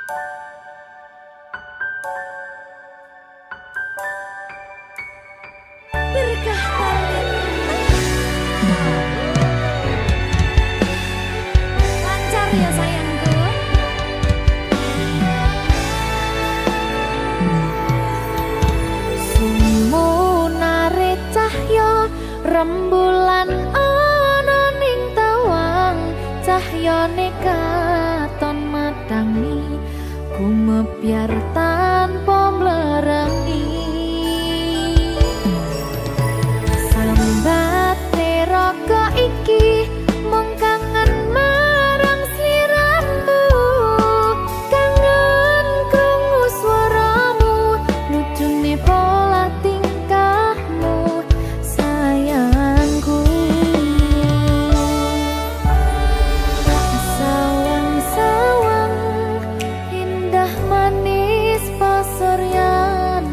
Berkah kalian lancar ya sayangku. Sumunare cahya rembulan ana ning tawang, cahyane katon madangi gumebyar tanpa mlerengi. Sambate raga iki mung kangen marang sliramu, kangen krungu swaramu, lucune pola tingkahmu sayangku. Sawang-sawang indah manis pasuryan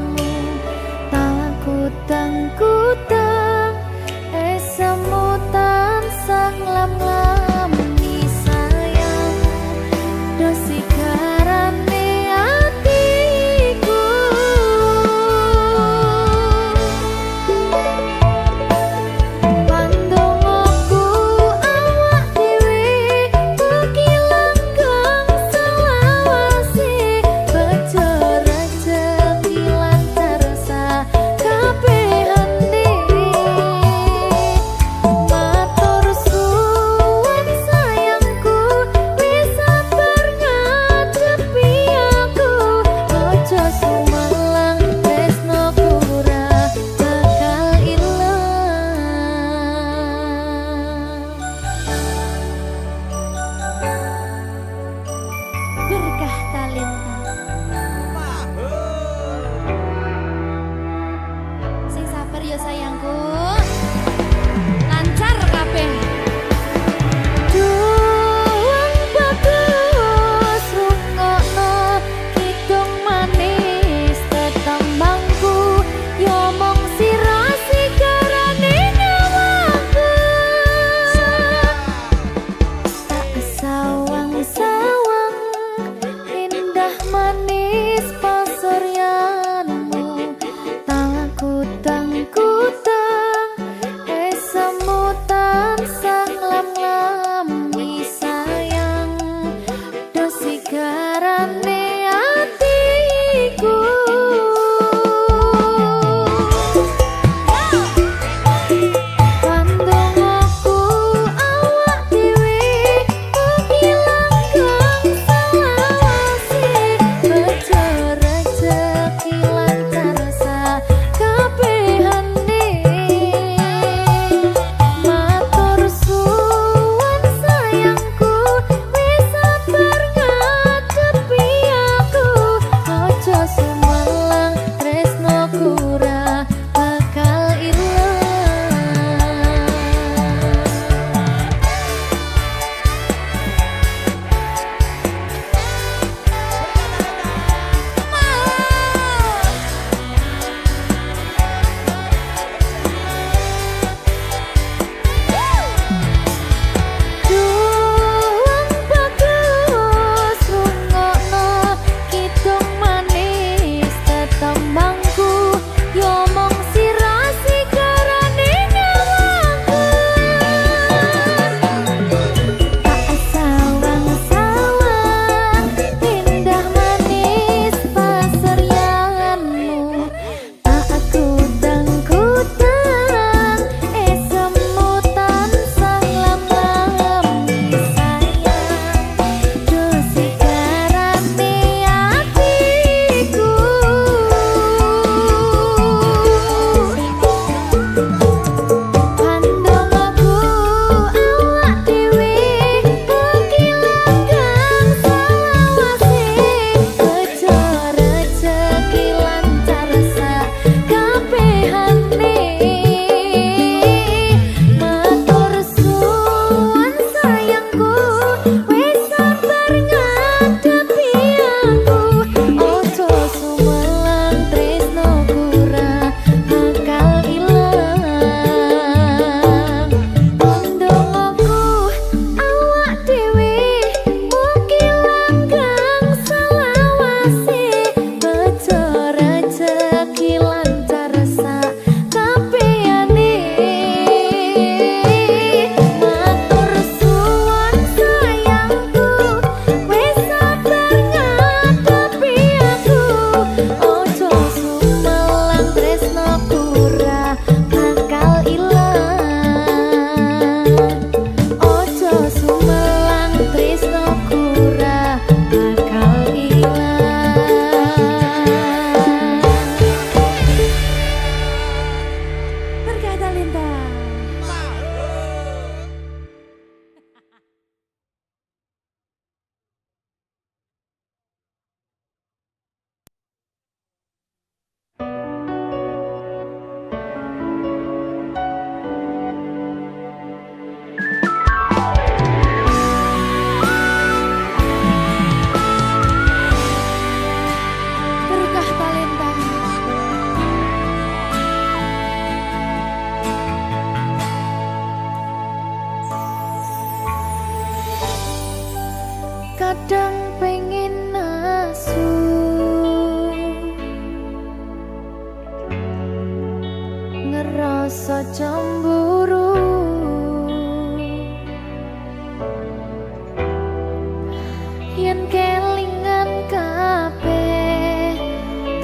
kelingan kabeh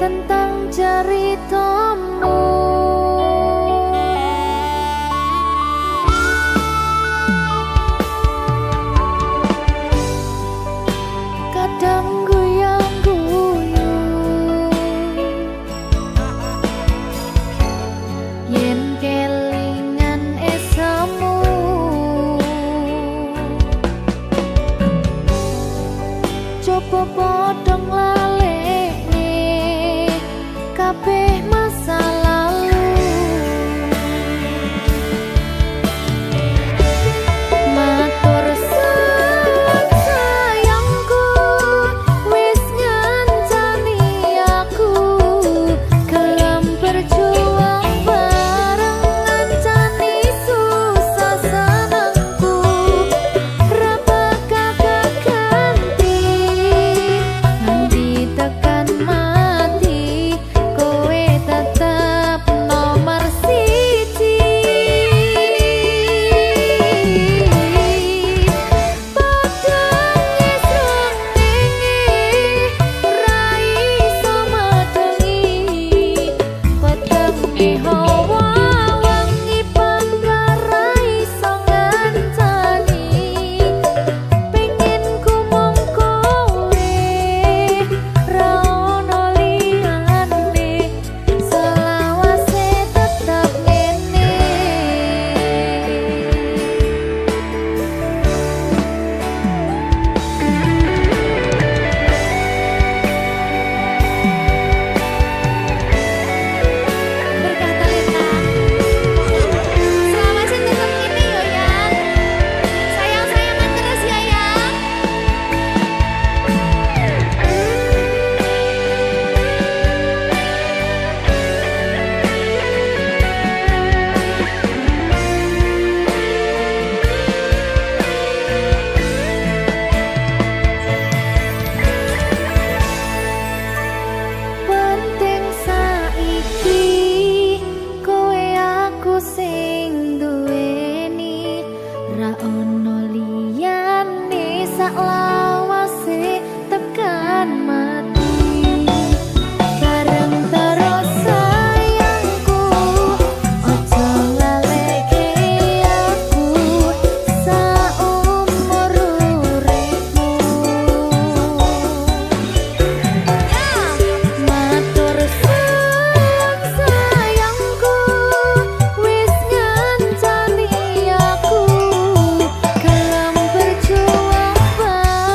tentang ceritamu. Kadang guyang-guyu yen kelingan esamu, coba padha nglalekne kabeh masa lalu. Matur suwun sayangku, wis ngancani aku gelem berjuang bareng, ngancani susah senengku ra bakal ganti nganti tekan mati, kowe tetep nomor siji. Penting saiki kowe aku sing duweni, ra ono liyane saklawase tekan mati. Bareng terus sayangku, ojo ngaleke aku saumur uripmu. Matur suwun sayangku, wis ngancani aku gelem berjuang bareng.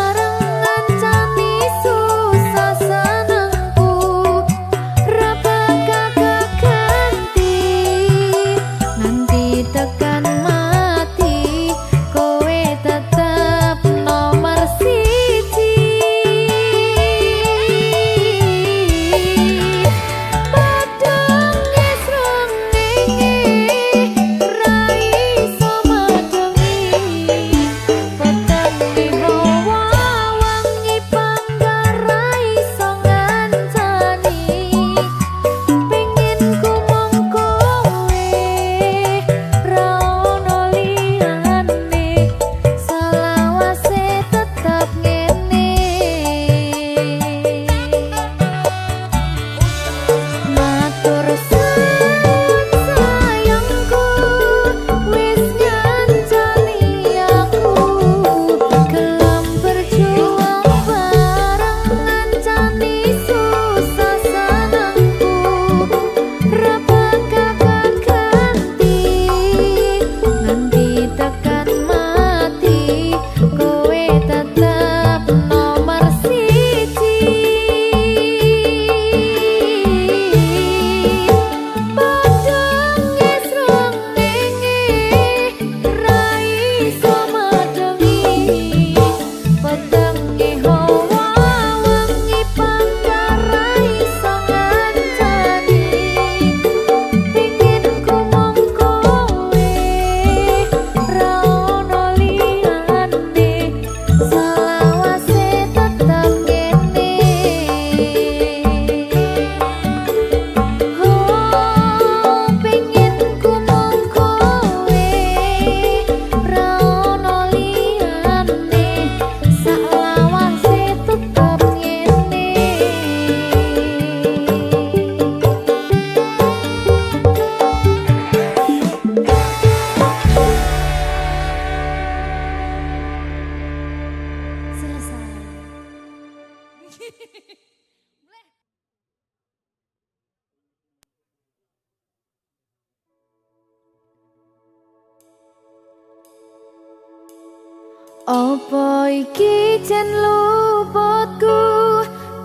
Apa iki jan luputku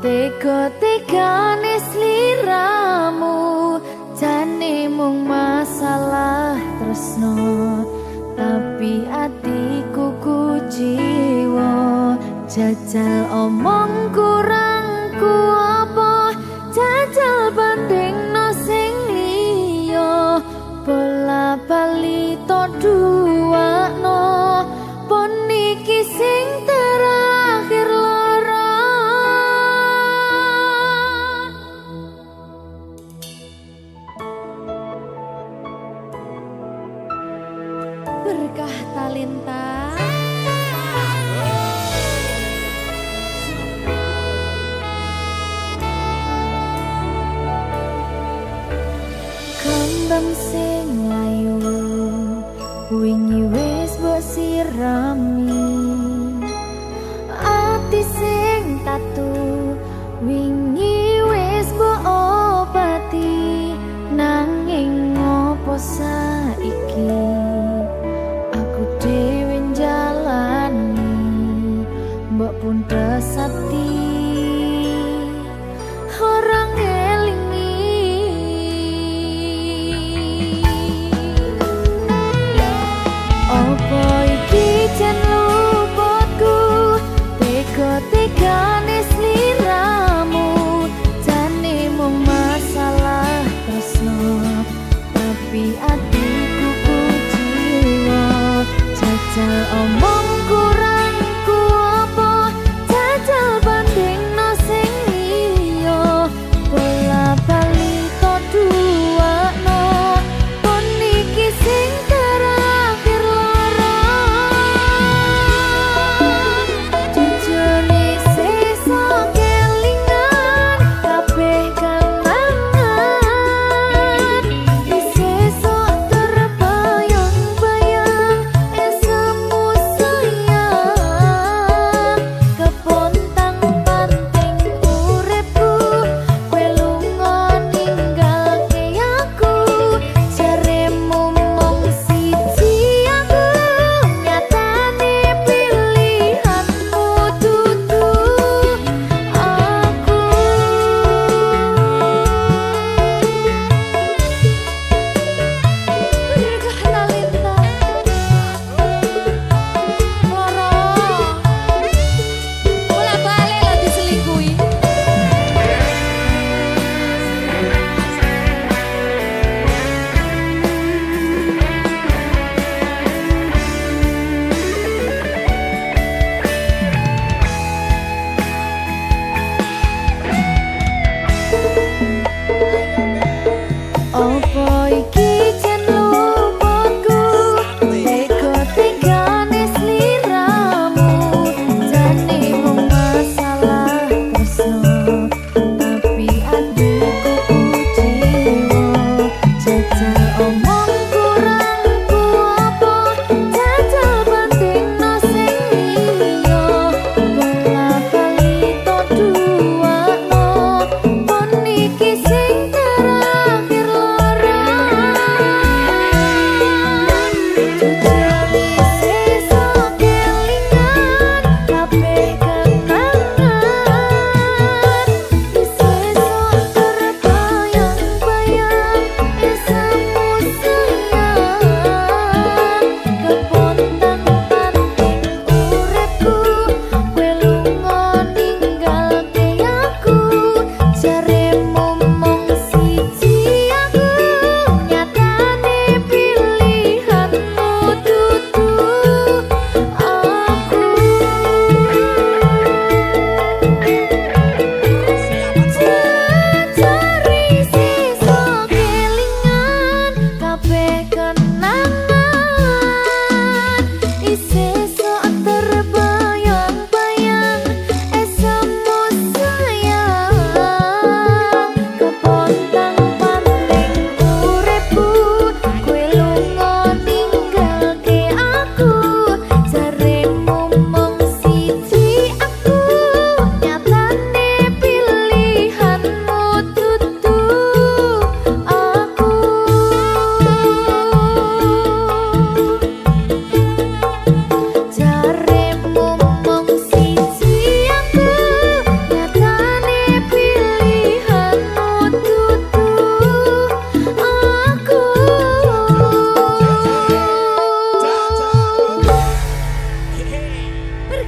tega-tegane sliramu jane mung masalah tresno tapi atiku kuciwa jajal omong kurangku apa jajal bandingno sing liya bola bali to duwakno pon iki sing terakhir lara berkah talenta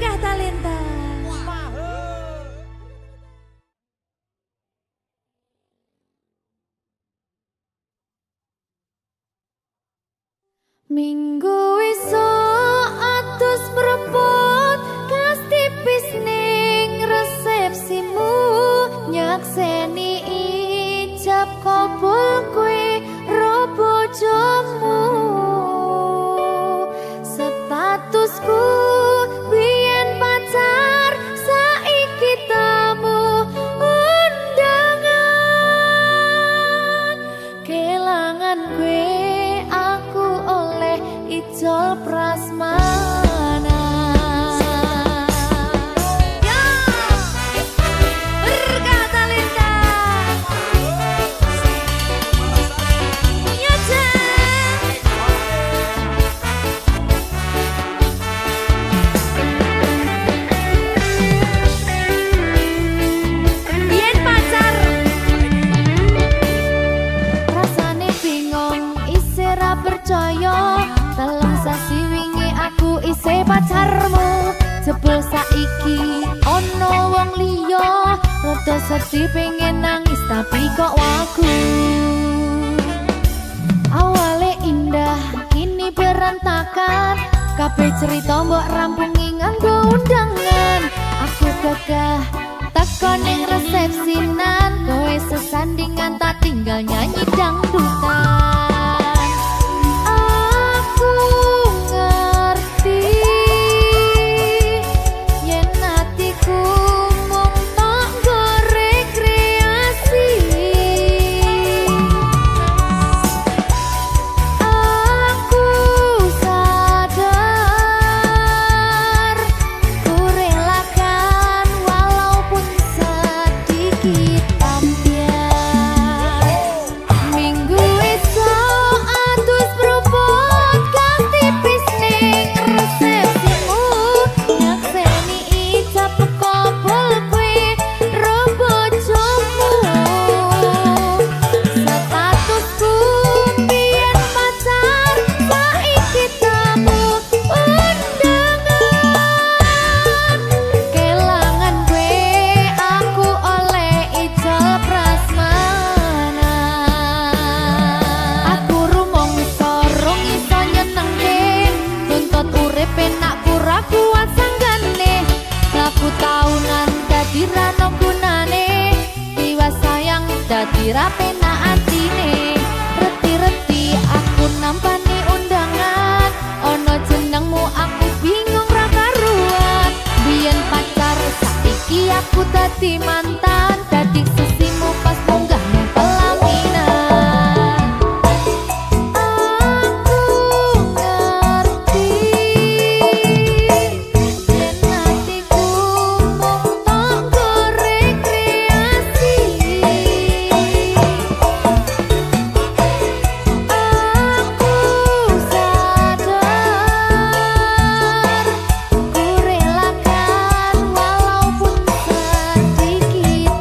Berkah Talenta. Minggu esuk atus mrepot kas tipis ning resepsimu nyakseni ijab kabul kowe ro bojomu statusku biyen pacar saiki tamu undangan kelangan kowe aku oleh ijol prasmanan. Ya, Berkah Talenta. Ya, Jen. Biyen pacar rasane bingung isih ra percaya dalam sasi wingi aku isih pacarmu jebul saiki ono wong liya rada sedih pengen nangis tapi kok wagu awale indah kini berantakan kabeh cerita mbok rampungi nganggo undangan aku gagah teko ning resepsinan kowe sesandingan tak tinggal nyanyi dangdutan. Aku ngerti yen atiku mung tok nggo rekreasi. Aku sadar ku relakan walaupun sedikit ambiar. Minggu esok atus propot kang tipis ning resepsimu nyakseni ijab kabul kowe ro bojomu statusku biyen pacar saiki tamu undangan kelangan kowe aku oleh ijol prasmanan. Aku rumangsa rong iso nyenengke tuntut urip enak ora kuat sanggane laku taunan dadi ra ono gunane tiwas sayang dadi ra penak atine reti-reti aku nampani undangan ono jenengmu aku bingung ra karuan biyen pacar saiki aku dadi mantan dadi sesimu pas munggah nang pelaminan. Aku ngerti yen atiku mung tok nggo rekreasi. Aku sadar ku relakan walaupun sedikit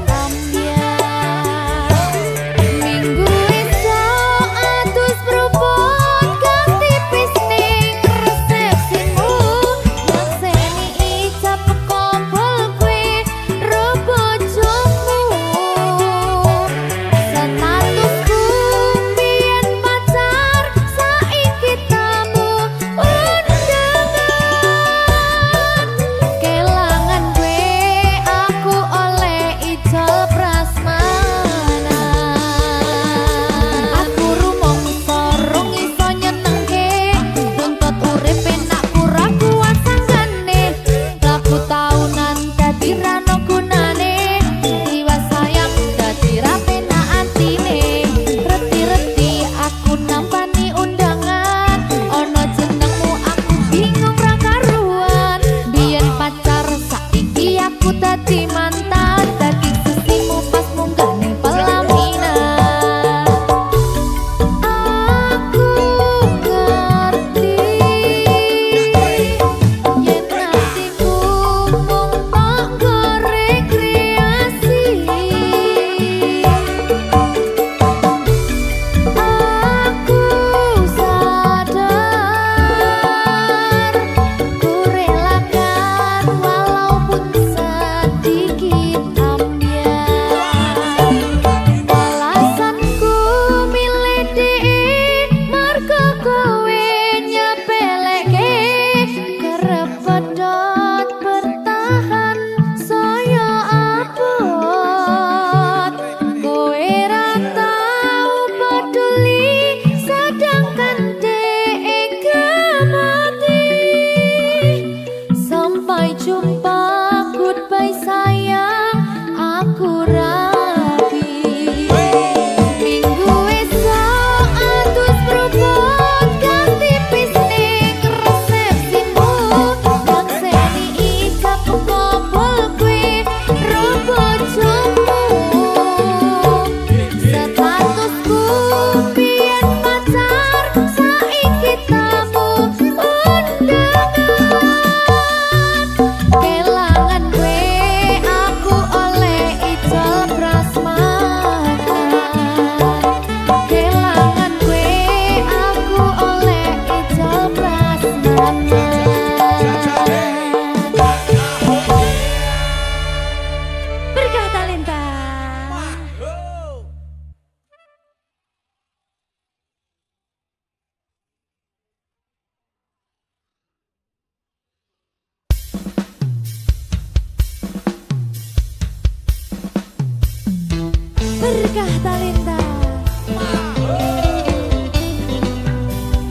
Berkah Talenta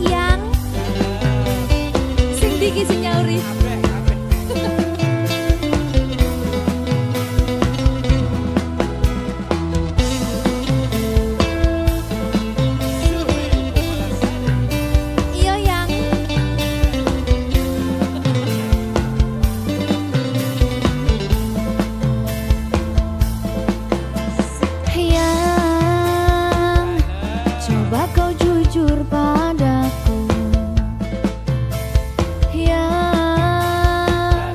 yang sing diki sing nyauri. Iya yang coba kau jujur padaku, yang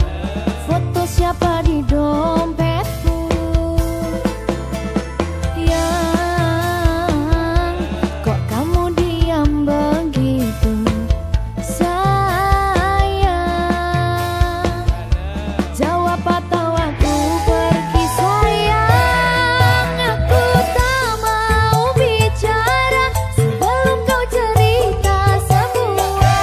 foto siapa di dompetku, yang kok kamu diam begitu sayang. Jawab atau aku pergi sayang. Aku tak mau bicara sebelum kau cerita semua.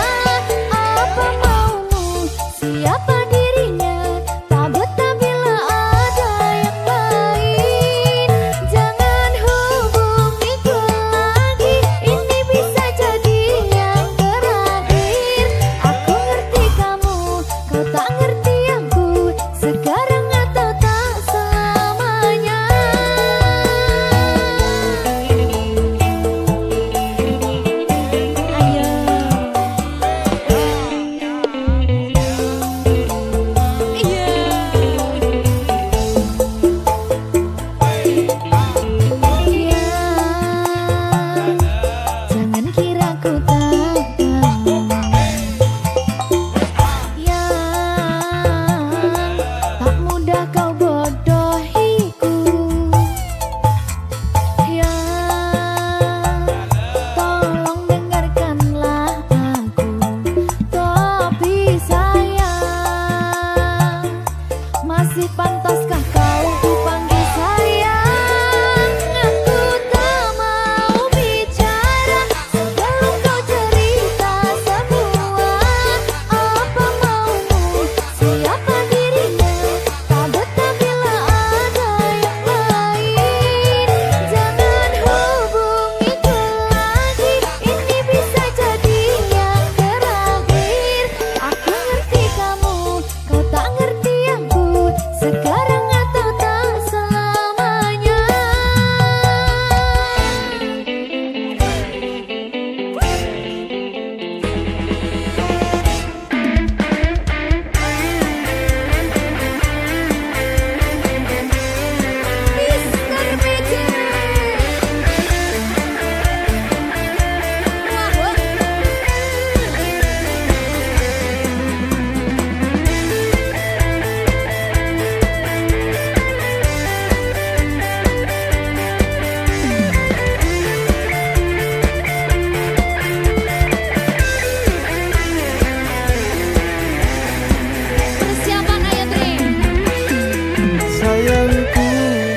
Apa maumu, siapa dirinya, tak betah bila ada yang lain. Jangan hubungiku lagi, ini bisa jadi yang terakhir. Aku ngerti kamu, kau tak ngerti aku, sekarang atau tak selamanya. Ayo. Iya. Jangan kira ku tak tahu, yang tak mudah kau bodohiku, yang tolong dengarkanlah aku. Tapi sayang, masih pantaskah kau kupanggil sayang? Aku tak mau bicara sebelum kau cerita semua. Apa maumu, siapa dirinya, tak betah bila ada yang lain. Jangan hubungiku lagi, ini bisa jadi yang terakhir. Aku ngerti kamu, kau tak ngerti aku, sekarang atau tak selamanya. Mr. PJ. Persiapan ayo Tri. Sayangku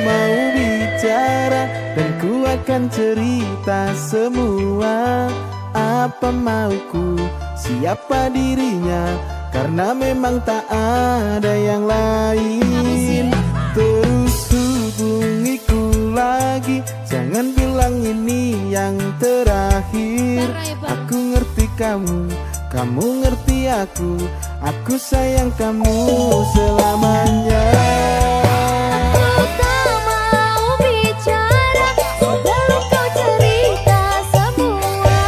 mau bicara dan ku akan cerita semua. Apa mauku, siapa dirinya, karena memang tak ada yang lain. Terus hubungiku lagi, jangan bilang ini yang terakhir. Aku ngerti kamu, kamu ngerti aku sayang kamu selamanya. Aku tak mau bicara sebelum kau cerita semua.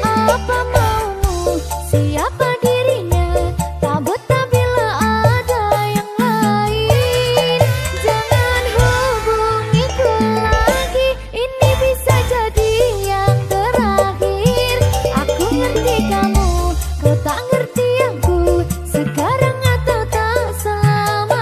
Apa maumu, siapa dirinya, tak betah bila ada yang lain. Jangan hubungiku lagi, ini bisa jadi yang terakhir. Aku ngerti kamu, kau tak ngerti aku, sekarang atau tak selamanya.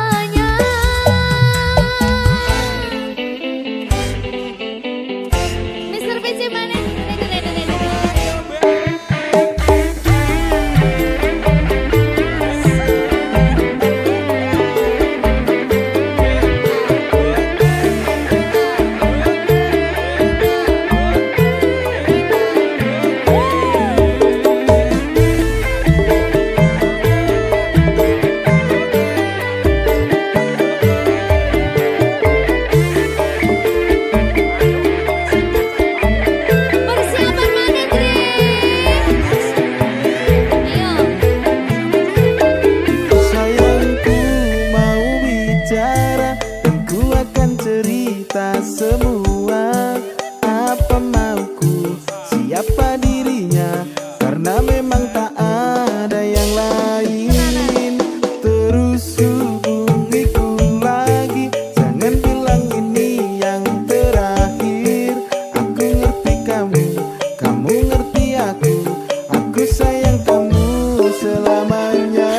cerita semua apa mauku, siapa dirinya, karena memang tak ada yang lain. Terus hubungiku lagi, jangan bilang ini yang terakhir. Aku ngerti kamu, kamu ngerti aku sayang kamu selamanya.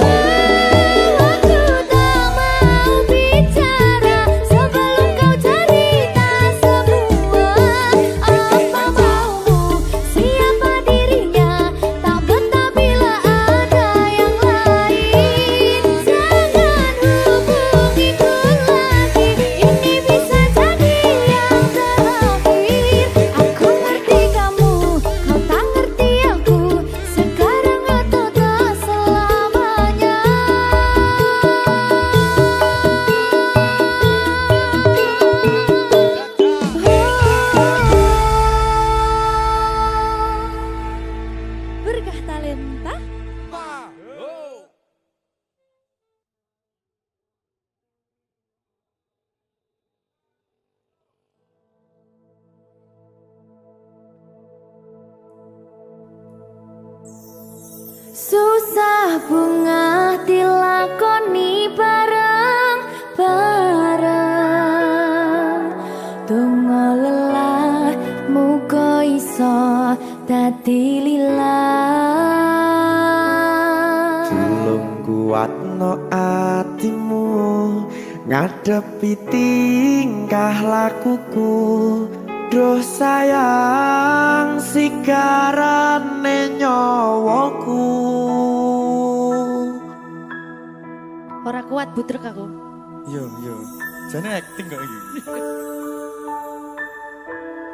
Berkah talenta. Susah bunga dilakoni bareng-bareng. Donga lelah muga iso dadi lillah. Tulung kuatno atimu ngadepi tingkah lakuku. Duh sayang sigarane nyawaku. Ora kuat butrek aku. Yo, jane acting kok iki.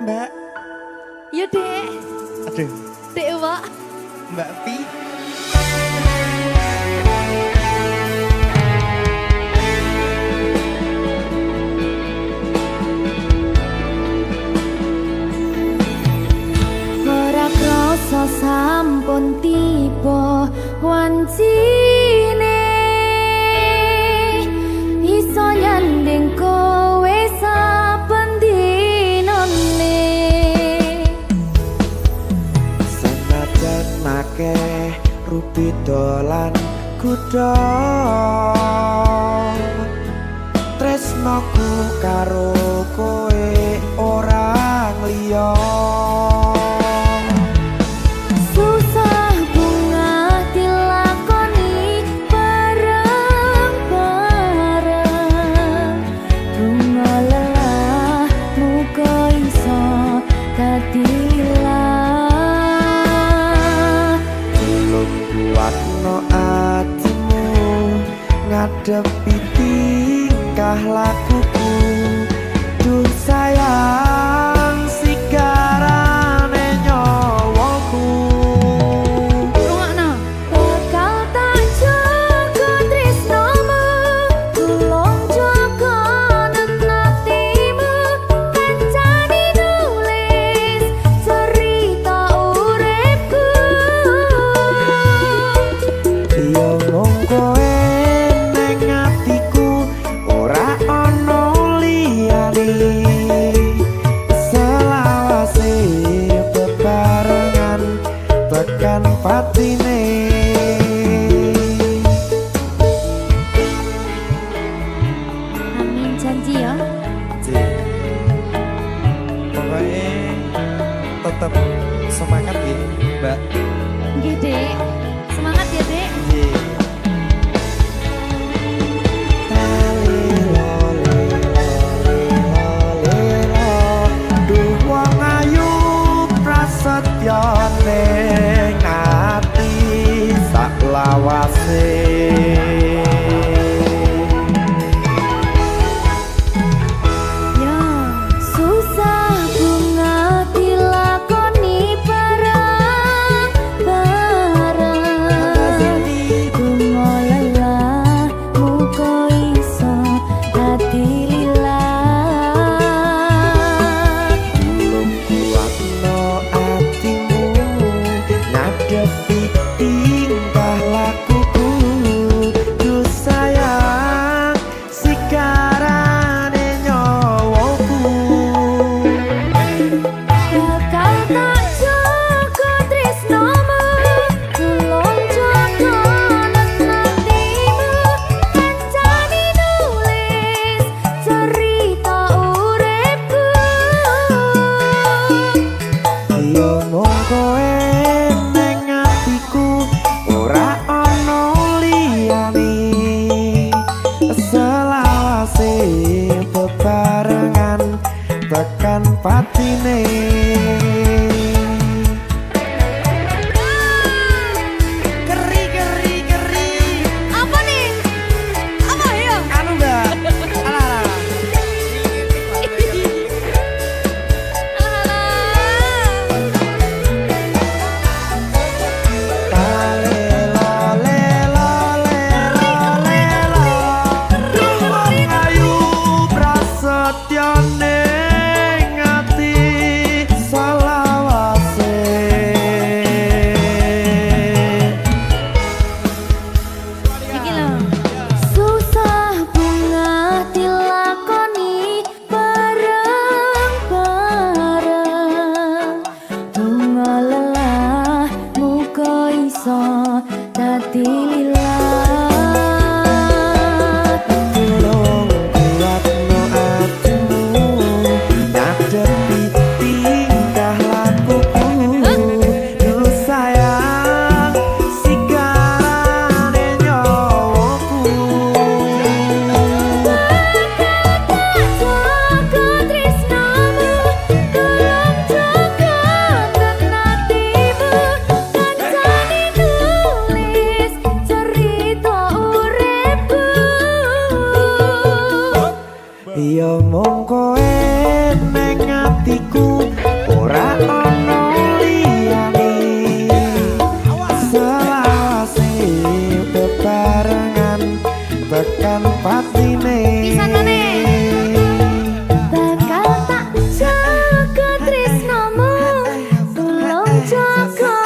Mbak, Yo Dek. aduh, Dek Wak. Mbak Pi. Ora krasa sampun tiba wancine, iso nyanding kowe saben dinane. Senajan akeh rupi dolan kuda, tresnoku karo kowe ora liya. Susah bunga dilakoni bareng-bareng. Bunga lelah muga iso dadi lillah. Tulung kuatno atimu ngadepi tingkah lakuku. Duh sayang sigarane nyawaku. Rungokno. Bakal tak jaga tresnomu, tulung jaga nenatimu. Kancane nulis cerita uripku. Yo mung kowe neng atiku, ora ono liyane. Selawase bebarengan tekan patine. Amin janji ya. Pokoknya tetap semangat ya, Mbak. Nggih, Dek. Semangat ya, Dek. Duh wong ayu prasetyo ning ati saklawase. Ya, susah bunga dilakoni bareng-bareng. selawase bebarengan tekan patine. Apa nih? Apa ya? Anu Mbak, alah. Iki lho. Susah bunga dilakoni bareng-bareng. Bunga lelah muga iso dadi lilat. Tolong kuatno atimu ngadepi tingkah lakuku. Duh sayang sigarane nyawaku. Jaga tresnamu, tolong jaga tenatimu. Kancane tulis cerita uripku. Iya mung kowe ning atiku ora ana liyane. Selawase bebarengan tekan patine. Pisanane. Bakal tak jaga tresnamu, tolong jaga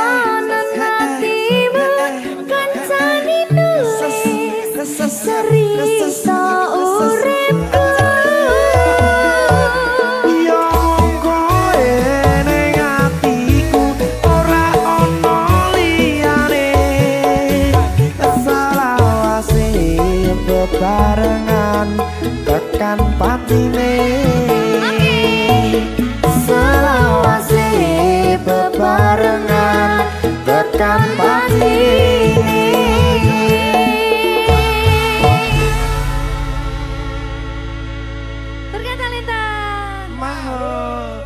nenatimu. Kancane nulis cerita uripku. Iya mung kowe ning atiku ora ana liyane. Selawase bebarengan tekan patine. Selawase bebarengan tekan patine. Turga Talenta. Mahal.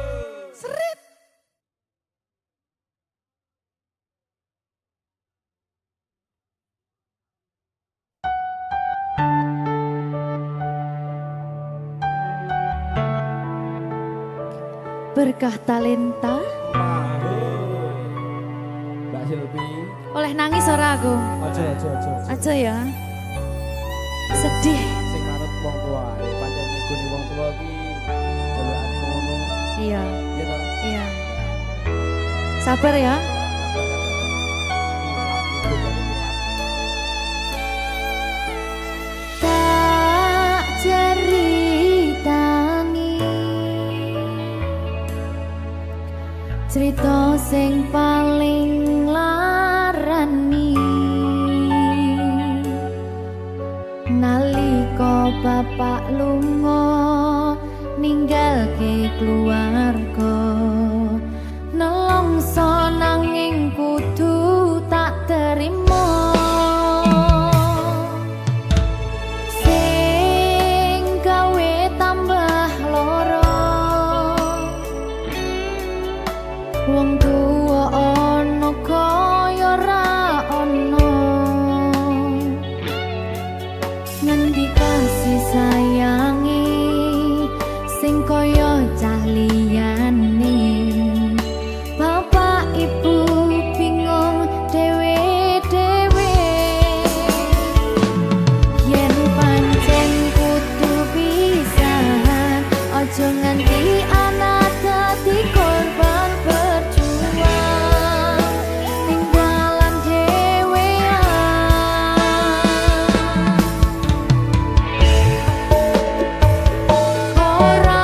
Berkah talenta. Mbak Silvi, Oleh nangis ora aku? aja. Aja ya. Sedih. Sing manut wong tua, pancen ngikuni wong tua ki jelokane ngono. Iya, Ya toh. iya. Sabar ya. Tak ceritani cerita sing paling larani nalika bapak lunga ninggalke keluarga nelongso nanging kudu tak terima sing gawe tambah loro wong tuwa ana kaya ra ana ngendi kasih sayangi sing kaya cah liyane bapak ibu bingung dhewe-dhewe yen pancen kudu pisahan aja nganti anak dadi korban berjuang tinggalan dhewean ora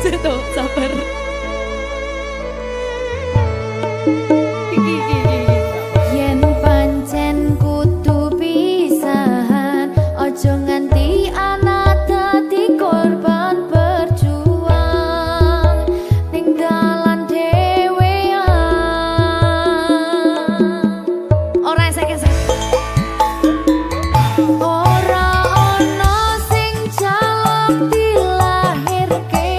Situ, sabar. Yen pancen kudu pisahan, ojo nganti anak dadi korban berjuang tinggalan dhewean. Ora esek-esek. Ora ana sing jaluk dilahirke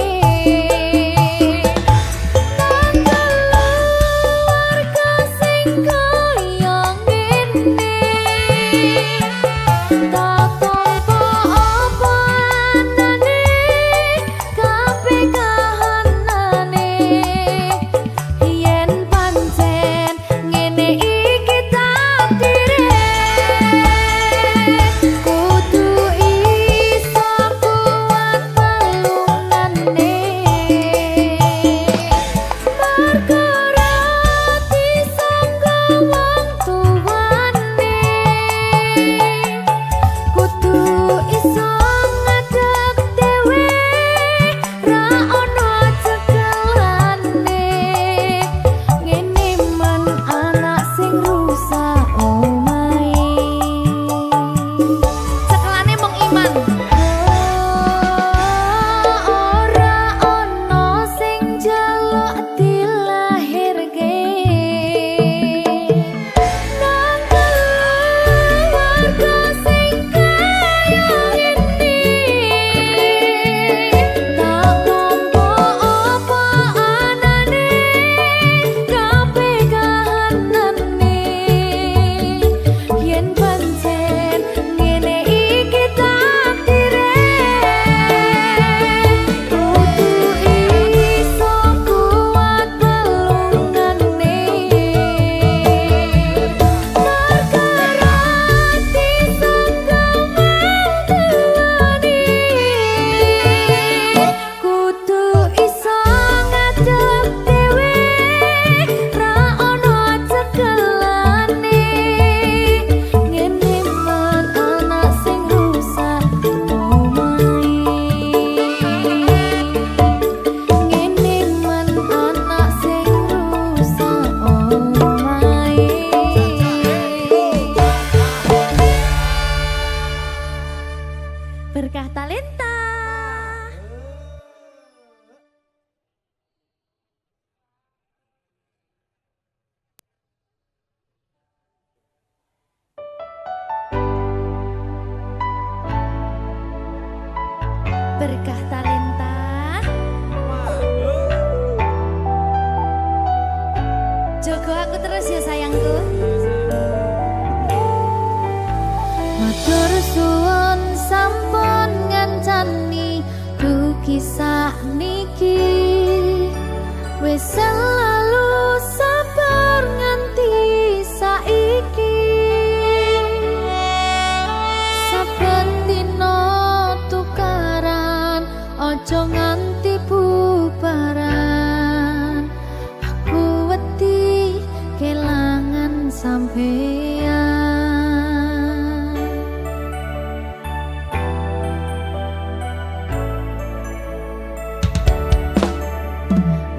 nang keluarga sing kaya ngene. Tak tampa apa anane kabeh kahanane. Yen pancen ngene iki takdire, kudu iso kuat pelungane. Perkara disangka wong tuwane, kudu iso ngadeg dhewe, ra ono cekelane. Ngene men anak sing rusak omahe. Cekelane mung iman. Ora ono sing jaluk dilahirke nang keluarga sing kaya ngene. Tak tampa apa anane kabeh kahanane. Yen pancen ngene iki takdire, kudu iso kuat pelungane. Perkara disangka wong tuwane, kudu iso ngadeg dhewe, ra ono cekelane. Ngene men anak sing rusak omahe. Ngene men anak sing rusak omahe. Berkah talenta. Berkah talenta. Jogo aku terus ya sayangku. Matur suwun sampun ngancani dugi sakniki, wis selalu sabar nganti saiki. Saben dina tukaran, ojo nganti bubaran. Aku wedi kelangan sampeyan.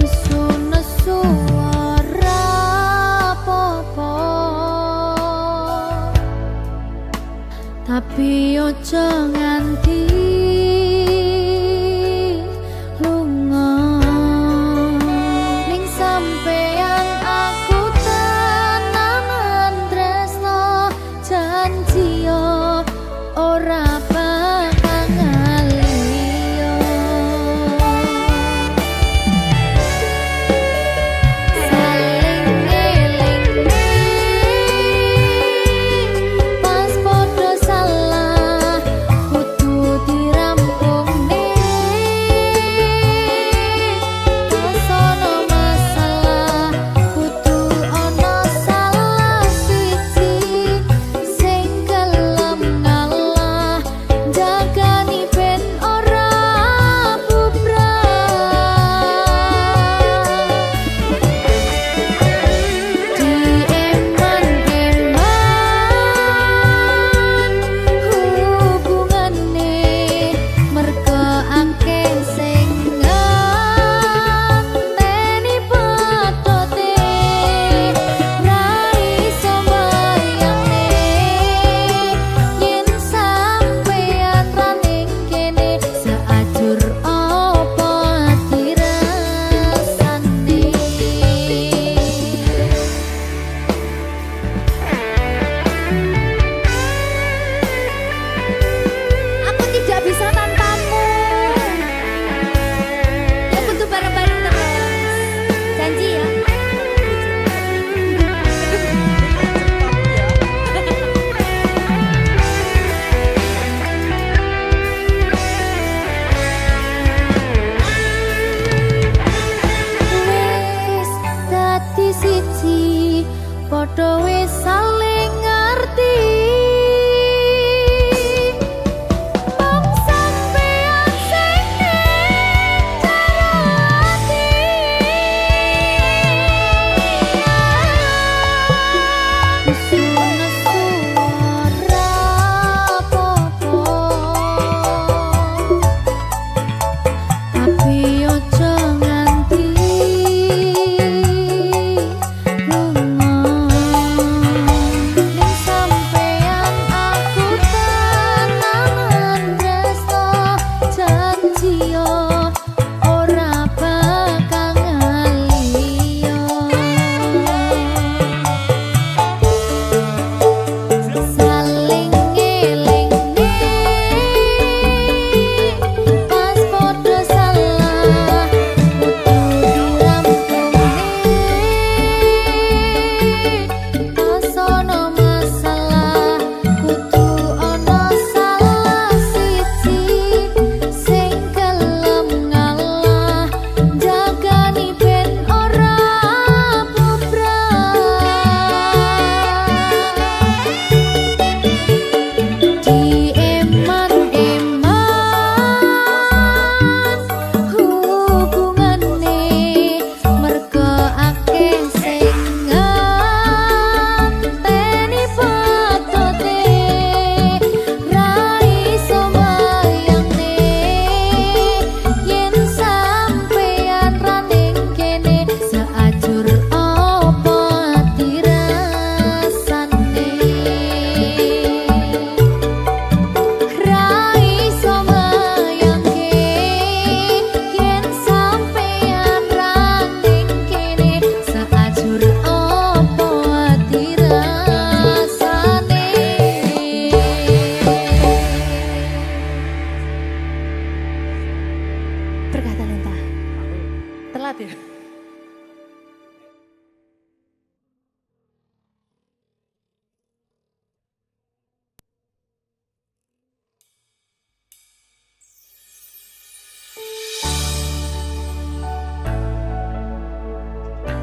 Nesu-nesu ora apa-apa, tapi ojo nganti lunga. Ning sampeyan aku tenanan tresno, janji yo ora bakal ngaliyo. Saling ngelingi pas podo salah, kudu padha wis saling ngerti. Mung sampeyan sing ning jero ati. Tapi ojo nganti lunga. Ning sampeyan aku tenanan tresno janji ora bakal ngaliyo. Saling ngelingne pas padha salah kudu dirampungke. Pas ana masalah kudu ana salah siji sing gelem ngalah jagani ben ora bubrah. Dieman-eman hubungane merga akeh sing nganteni patote ra iso mbayangne yen sampeyan ra ning kene saajur apa dirasane. Ra iso mbayangke yen sampeyan ra ning kene saajur apa dirasane. Berkah talenta. Telat ya?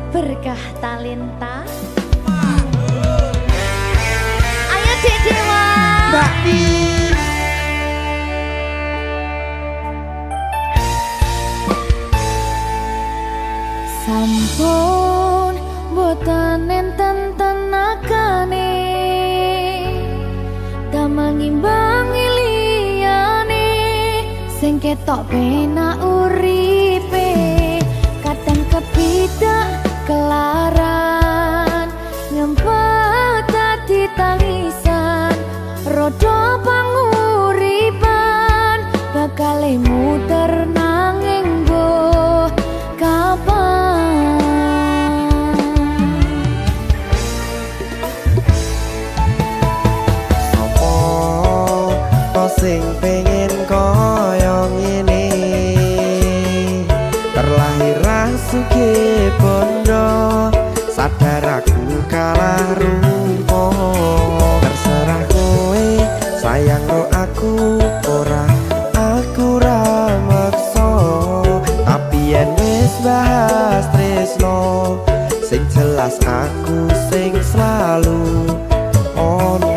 Berkah talenta. Ayo Dek Dewa. Mbak Pi. Sampun boten enten tenagane damang imbangi liyane sing ketok penak uripe kadang kepidak kelaran ngempet dadi tangisan rodo panguripan bakal muter nanging mbuh kapan. Sopo to sing pengen kaya ngene terlahir sugih bondo sadar aku kalah rumpo terserah kowe sayang ro aku ora aku ra maksa tapi yen wis bahas tresno sing jelas aku sing selalu ono.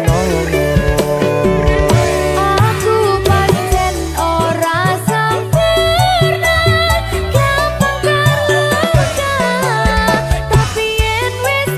Aku pancen ora sempurna gampang terluka tapi yen wis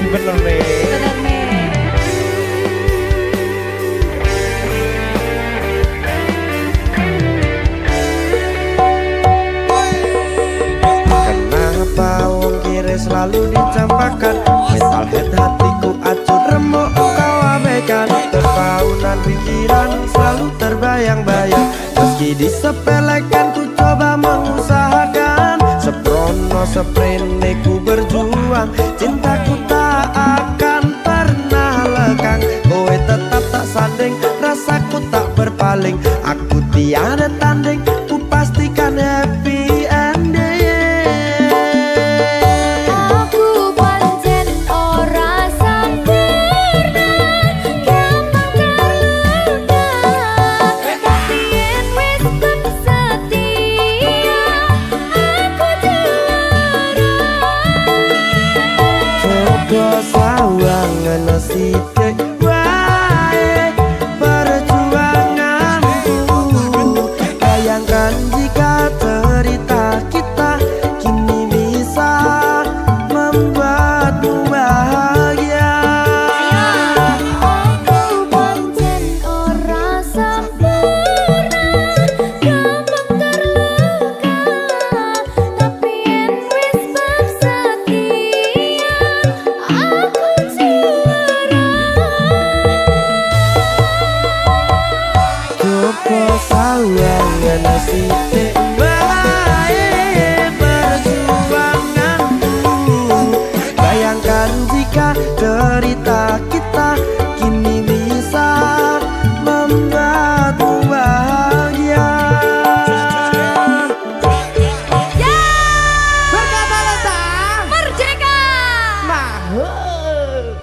bener nih. Bener nih. Kenapa wong kiri selalu dicampakkan? Metalhead hatiku acur remuk kau abaikan. Terpaunan pikiran selalu terbayang-bayang. Meski disepelekan ku coba mengusahakan. Seprono seprene ku berjuang. Cintaku tak akan pernah lekang. Kowe tetap tak sanding, rasaku tak berpaling. Aku tiada tanding, ku pastikan happy ending. Aku pancen ora sempurna, gampang terluka. Tapi yen wis setia, aku juara. Coba sawangan sithik wae perjuanganku. Bayangkan jika cerita kita kini bisa membuatmu bahagia. Aku pancen ora sempurna, gampang terluka. Tapi yen wis setia, aku juara. Coba sawangan sithik wae perjuanganku. Bayangkan jika cerita kita kini bisa membuatmu bahagia. Berkata Lesa. Merdeka! Mahal.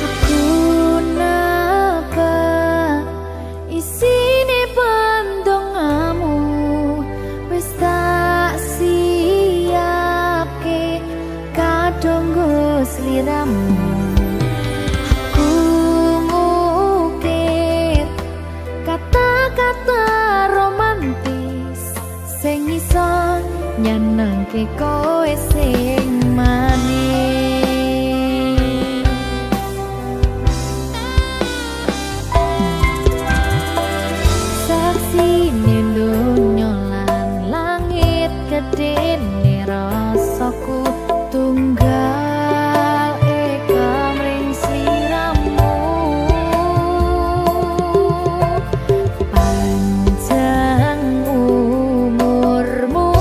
Aku napa isine pandongamu wis tak siapke kadanggo sliramu. Aku ngukir kata-kata romantis sing iso nyenengke kowe sing manis. Saksine donya lan langit gedene rasaku tunggal eka mring sliramu. Panjang umurmu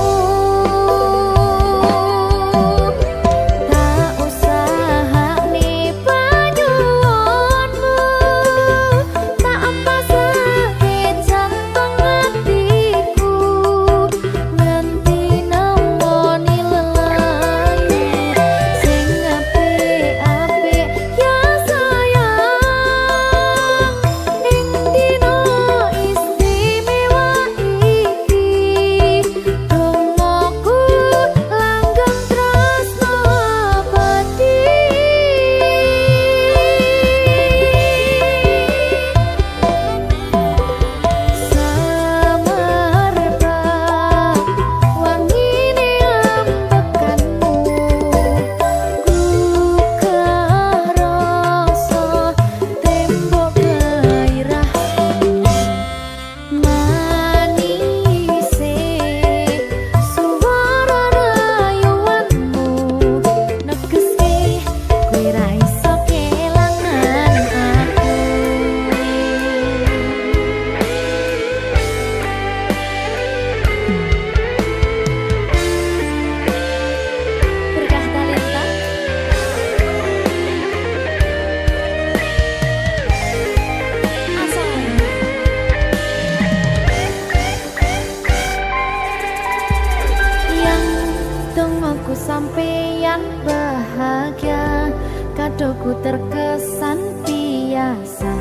Semoga sampeyan bahagia, kadoku terkesan biasa,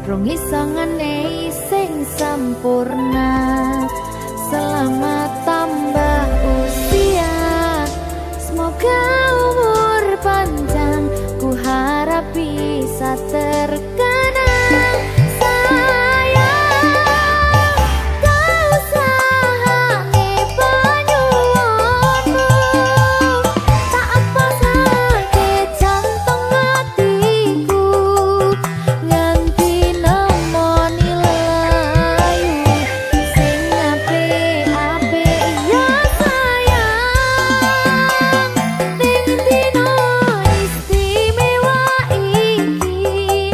rong iso ngenei sing sempurna. Selamat tambah usia, semoga umur panjang, ku harap bisa terkenang. Sayang, kau sahane banyuwanku, tak pasake jantung hatiku, nganti nemoni layu sing apik-apik ya sayang. Ning dina istimewa iki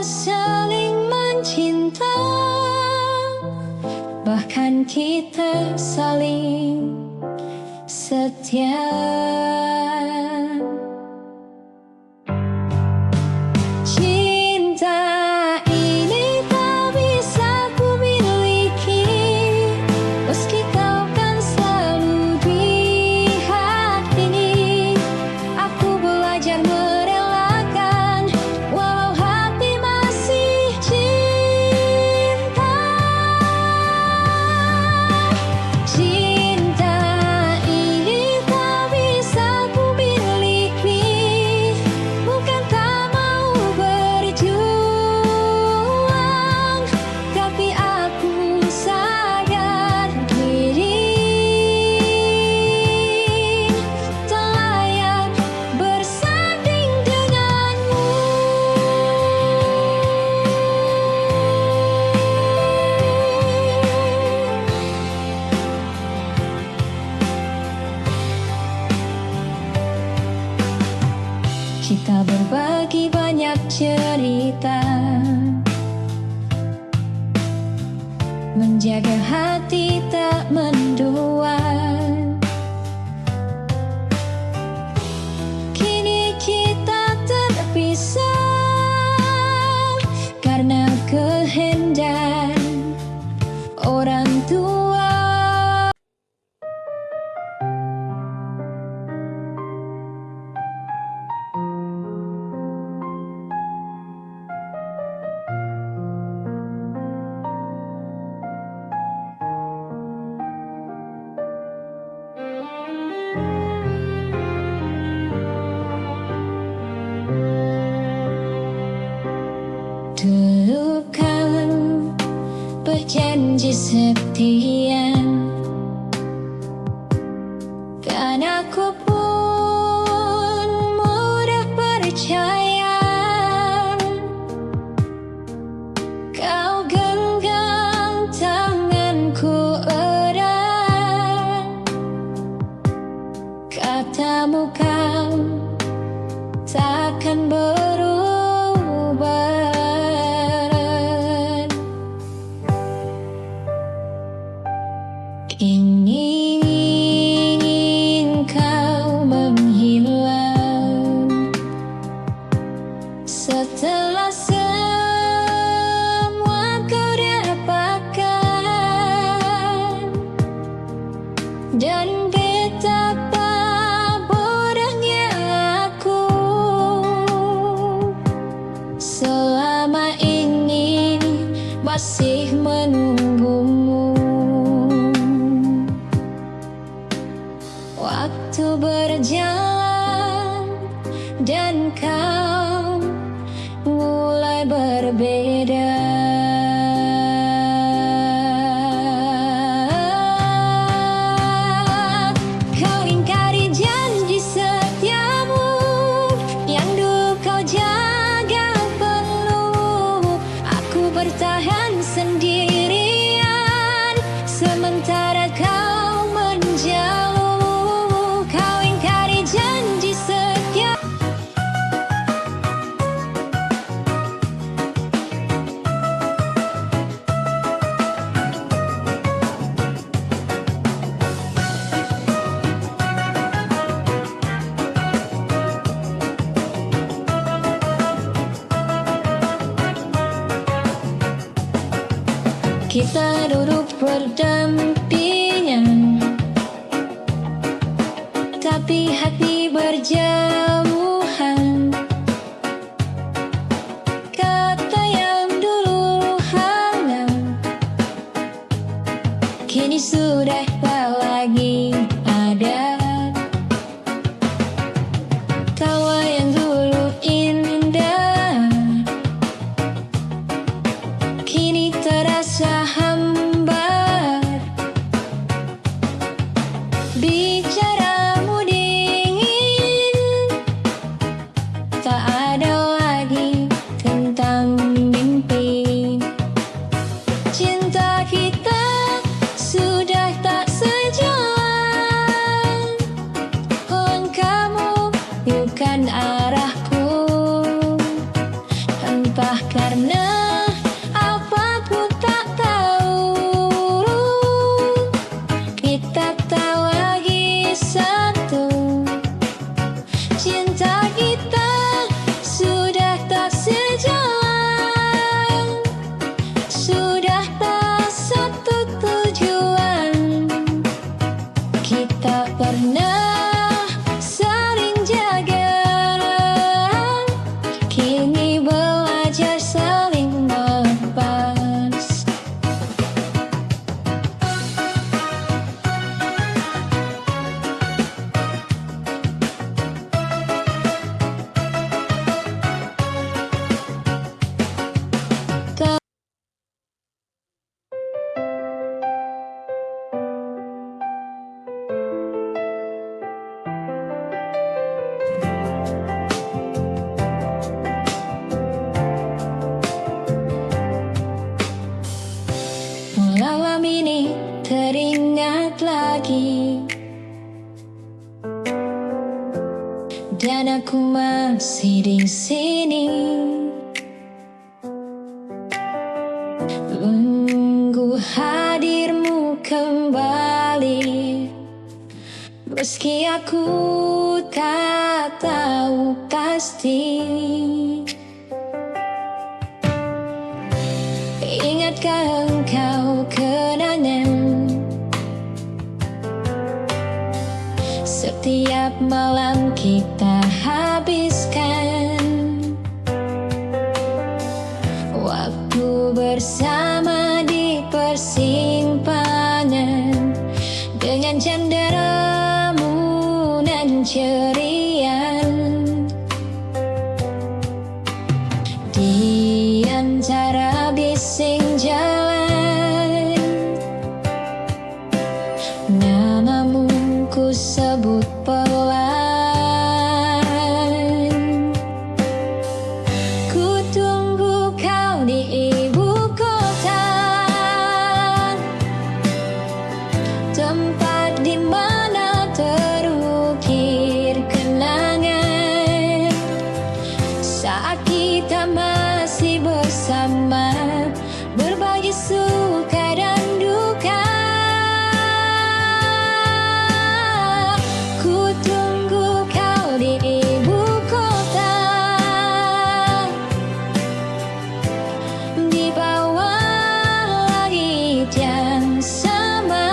kita saling mencinta, bahkan kita saling setia. Cinta ini tak bisa ku miliki, meski kau kan selalu di hati. Aku belajar merelakan, walau hati masih cinta. Cinta ini tak bisa ku miliki, bukan tak mau berjuang, tapi aku sadar diri tak layak bersanding denganmu. Kita berbagi banyak cerita, menjaga hati tak mendua. Kini kita terpisah karena kehendak orang tua. Dulu kan berjanji setia, kan aku pun mudah percaya. Kau genggam tanganku erat, katamu kau takkan berubah. Ingin kau menghilang setelah semua kau dapatkan, dan betapa bodohnya aku selama ini masih menunggumu. Waktu berjalan dan kau mulai berbeda. Kau ingkari janji setiamu yang dulu kau jaga penuh. Aku bertahan sendirian sementara kau menjauh. Kita duduk berdampingan, tapi hati berjauhan. Kata yang dulu hangat kini sudah tak lagi ada. Tawa yang dulu indah kini terasa hambar. Bicaramu dingin aku masih di sini, menunggu hadirmu kembali. Meski aku tak tahu pasti, ingatkah engkau kenangan setiap malam kita habiskan waktu bersama di persimpangan dengan canderamu nan ceria. Di antara bising jalan, namamu ku sebut pelan. Ku tunggu kau di ibu kota, tempat di mana terukir kenangan saat kita masih bersama, berbagi suka dan duka. Ku tunggu kau di ibu kota, di bawah langit yang sama.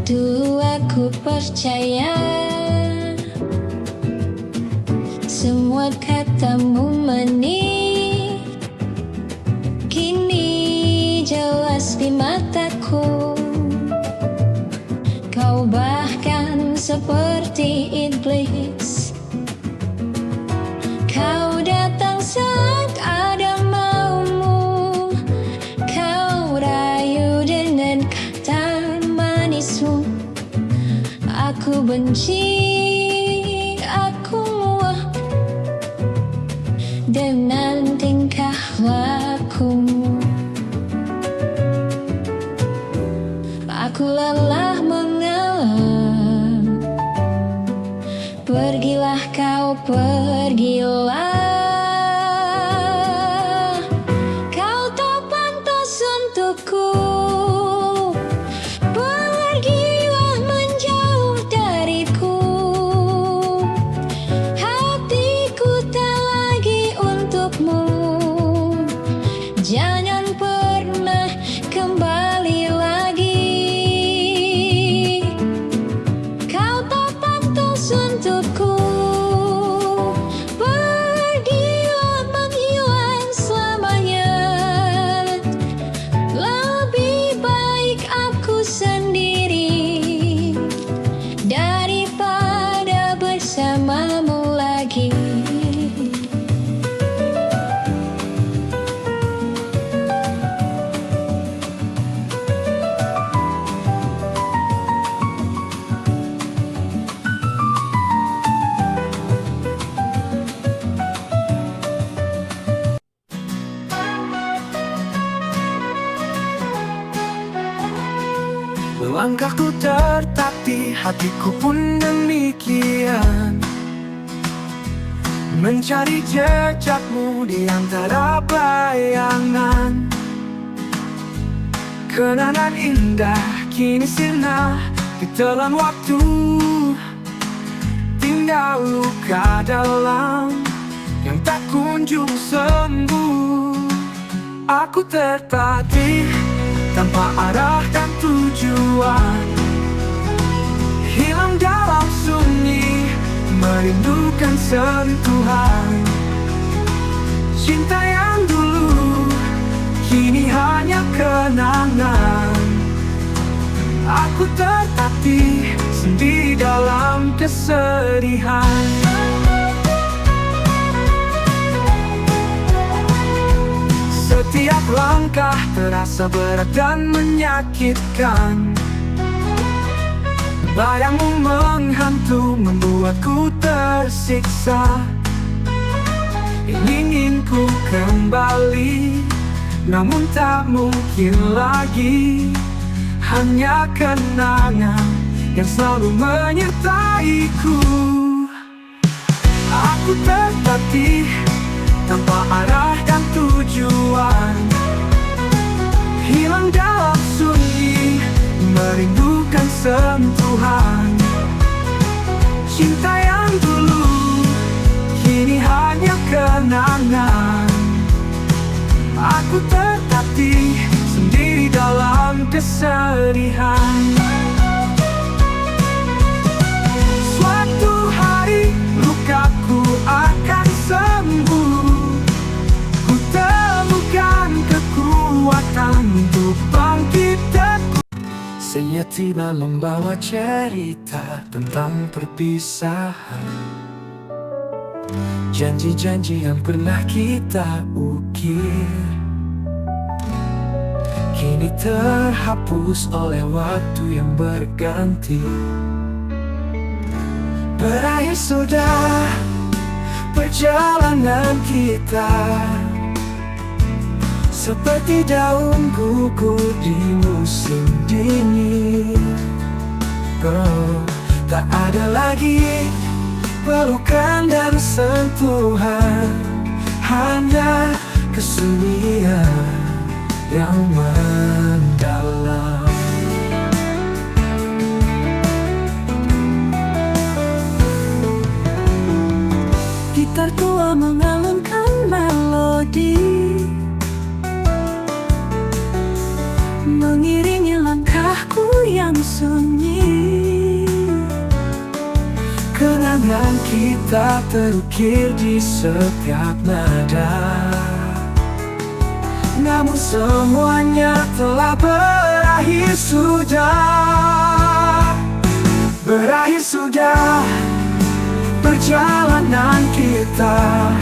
Dulu aku percaya semua katamu manis, kini jelas di mataku. Kau bahkan seperti iblis. Kau datang saat ada maumu, kau rayu dengan kata manismu. Aku benci, aku muak dengan tingkah lakumu. Aku lelah mengalah, pergilah kau, pergilah. Kau tak pantas untukku, pergilah menjauh dariku. Hatiku tak lagi untukmu, jangan pernah kembali lagi. Kau tak pantas untukku, pergilah menghilang selamanya. Lebih baik aku sendiri daripada bersamamu lagi. Langkahku tertatih, hatiku pun demikian, mencari jejakmu di antara bayangan. Kenangan indah kini sirna ditelan waktu, tinggal luka dalam yang tak kunjung sembuh. Aku tertatih tanpa arah dan tujuan, hilang dalam sunyi, merindukan sentuhan. Cinta yang dulu kini hanya kenangan. Aku tertatih sendiri dalam kesedihan. Setiap langkah terasa berat dan menyakitkan. Bayangmu menghantu membuatku tersiksa. ingin ku kembali, namun tak mungkin lagi. Hanya kenangan yang selalu menyertaiku. Aku tertatih tanpa arah dan tujuan, hilang dalam sunyi, merindukan sentuhan. Cinta yang dulu kini hanya kenangan. Aku tertatih sendiri dalam kesedihan. Suatu hari lukaku akan sembuh, ku temukan kekuatan untuk bangkit teguh. Saya tiba membawa cerita tentang perpisahan, janji-janji yang pernah kita ukir, kini terhapus oleh waktu yang berganti. Berakhir sudah perjalanan kita, seperti daun gugur di musim dingin. Tak ada lagi pelukan dan sentuhan, hanya kesunyian yang mendalam. Gitar tua mengalunkan melodi, mengiringi langkahku yang sunyi. Kenangan kita terukir di setiap nada, namun semuanya telah berakhir sudah. Berakhir sudah perjalanan kita,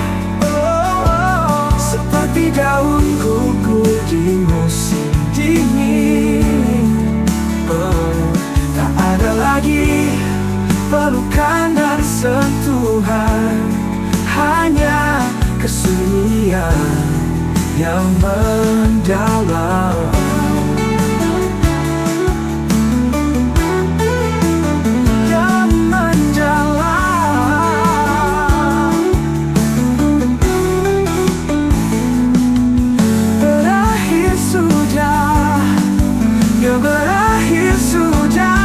seperti daun gugur di musim dingin. Tak ada lagi pelukan dan sentuhan, hanya kesunyian yang mendalam. Yang mendalam. Berakhir sudah, ya berakhir sudah.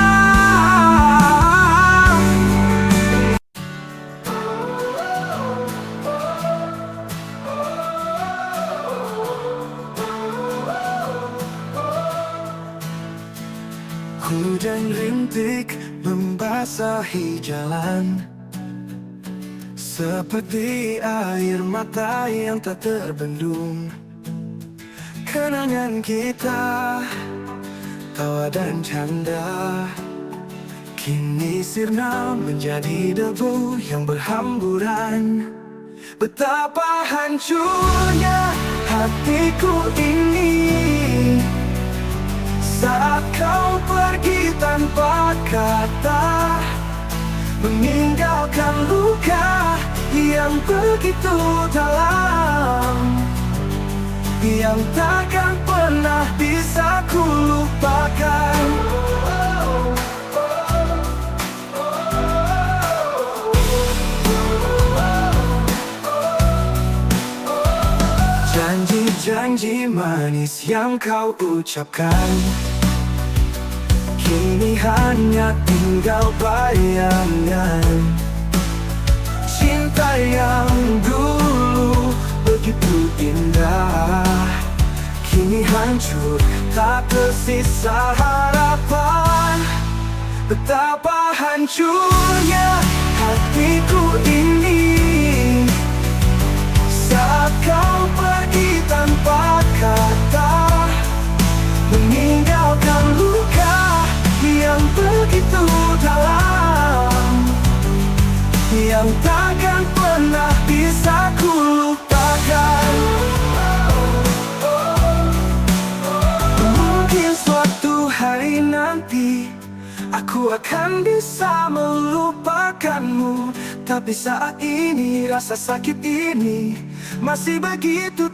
Hujan rintik membasahi jalan, seperti air mata yang tak terbendung. Kenangan kita, tawa dan canda, kini sirna menjadi debu yang berhamburan. Betapa hancurnya hatiku ini saat kau pergi tanpa kata, meninggalkan luka yang begitu dalam, yang takkan pernah bisa ku lupakan. Janji-janji manis yang kau ucapkan, kini hanya tinggal bayangan. Cinta yang dulu begitu indah, kini hancur, tak tersisa harapan. Betapa hancurnya hatiku ini saat kau pergi tanpa kata, meninggalkan luka yang begitu dalam, yang takkan pernah bisa ku lupakan. Mungkin suatu hari nanti aku akan bisa melupakanmu, tapi saat ini rasa sakit ini masih begitu.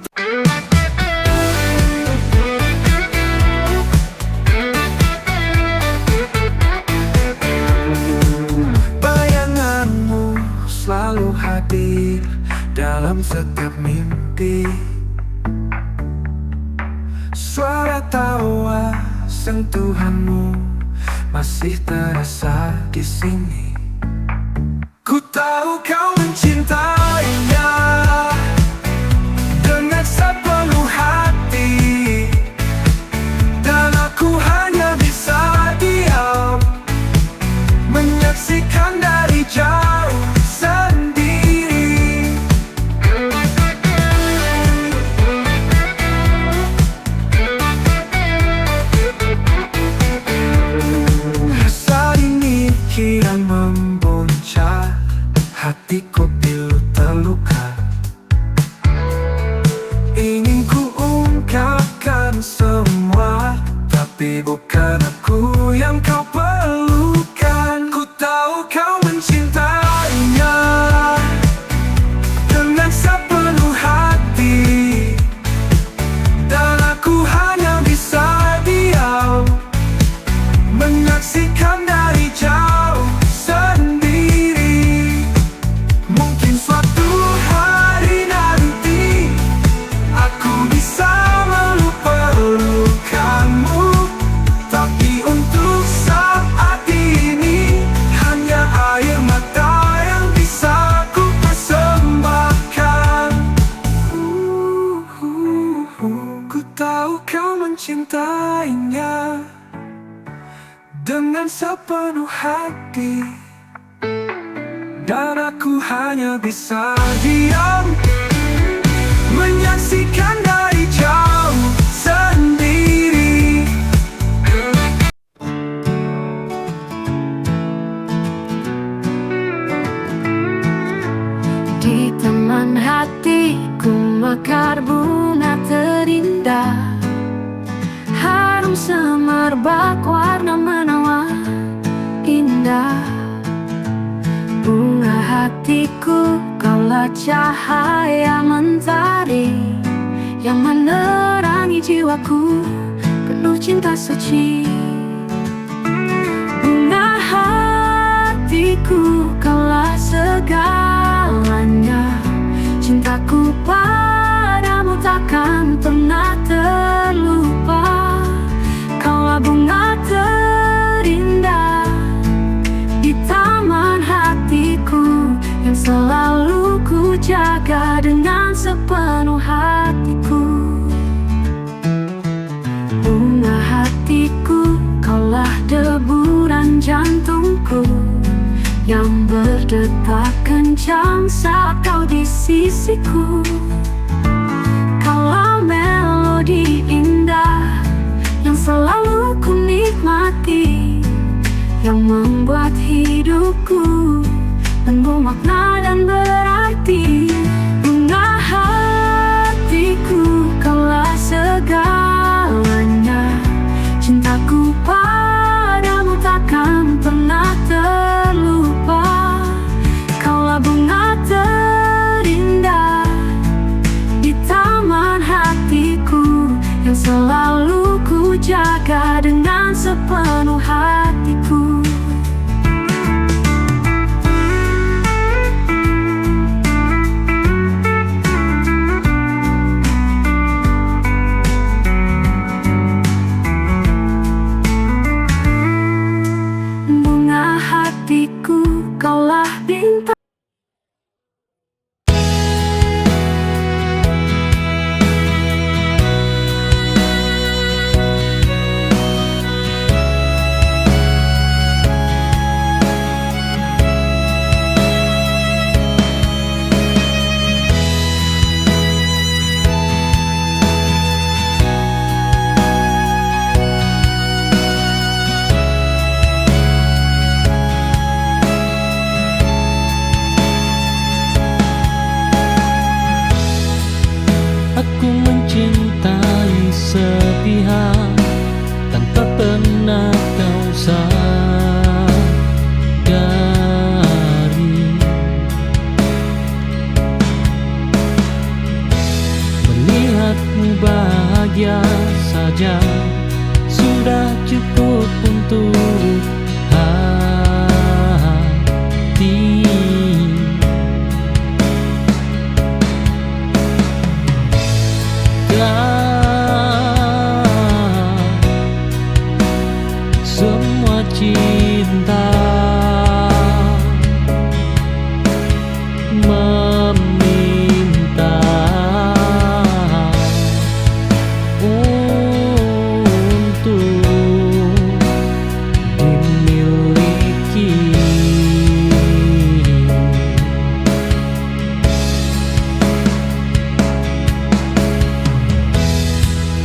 Bayanganmu selalu hadir dalam setiap mimpi. Suara tawa sentuhanmu masih terasa di sini. Ku tahu kau mencintainya dengan sepenuh hati, dan aku hanya bisa diam menyaksikan dari jauh sendiri. Rasa ini kian membuncah, hatiku pilu terluka. Ingin ku ungkapkan semua, tapi bukan aku yang kau perlukan. Ku tahu kau mencintainya dengan sepenuh hati, dan aku hanya bisa diam menyaksikan dari jauh sendiri. Mungkin suatu hari nanti aku bisa melupakanmu, tapi untuk saat ini hanya air mata yang bisa ku persembahkan. Ku tahu kau mencintainya dengan sepenuh hati, dan aku hanya bisa diam menyaksikan dari jauh sendiri. Di taman hatiku mekar bunga terindah, harum semerbak warna menawan indah. Bunga hatiku, kaulah cahaya mentari yang menerangi jiwaku penuh cinta suci. Bunga hatiku, kaulah segalanya, cintaku padamu takkan pernah terlupa. Kaulah bunga terindah di taman hatiku, yang selalu ku jaga dengan sepenuh hatiku. Bunga hatiku, kaulah deburan jantungku yang berdetak kencang saat kau di sisiku. Kaulah melodi indah yang selalu ku nikmati, yang membuat hidupku penuh makna dan berarti. Bunga hatiku, kaulah segalanya, cintaku padamu takkan pernah terlupa. Kaulah bunga terindah di taman hatiku, yang selalu ku jaga dengan sepenuh hatiku. bahagia saja sudah cukup untuk hati. Semua cinta meminta untuk dimiliki.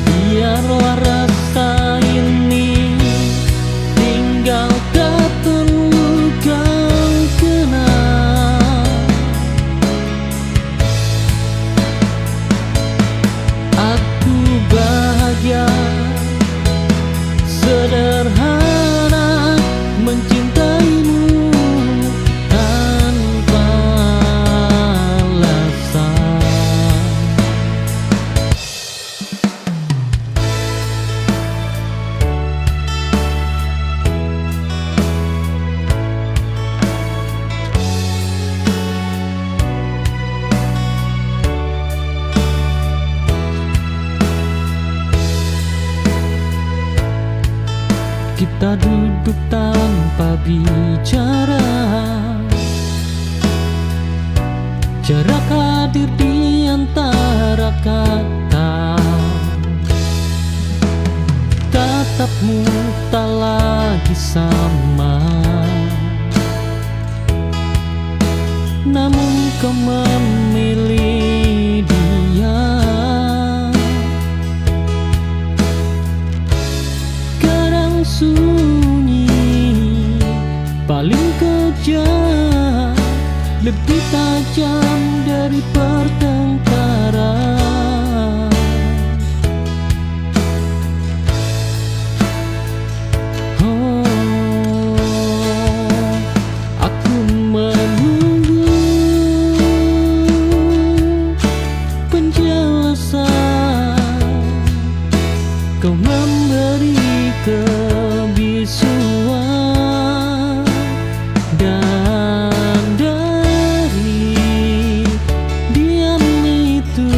Biarlah rasa ini tinggal tak perlu kau kenal. Aku bahagia sederhana mencintaimu tanpa alasan. Kita duduk tanpa bicara, jarak hadir di antara kata. Tatapmu tak lagi sama, namun kau memilih dia. Kadang sunyi paling kejam, lebih tajam dari pertengkaran. Oh, aku menunggu penjelasan, kau memberi kebisuan, dan dari diam itu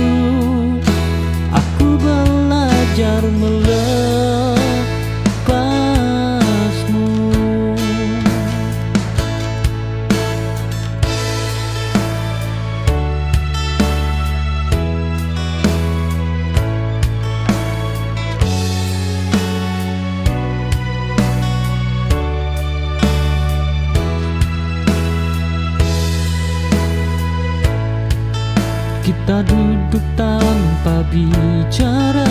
aku belajar melepasmu. Kita duduk tanpa bicara,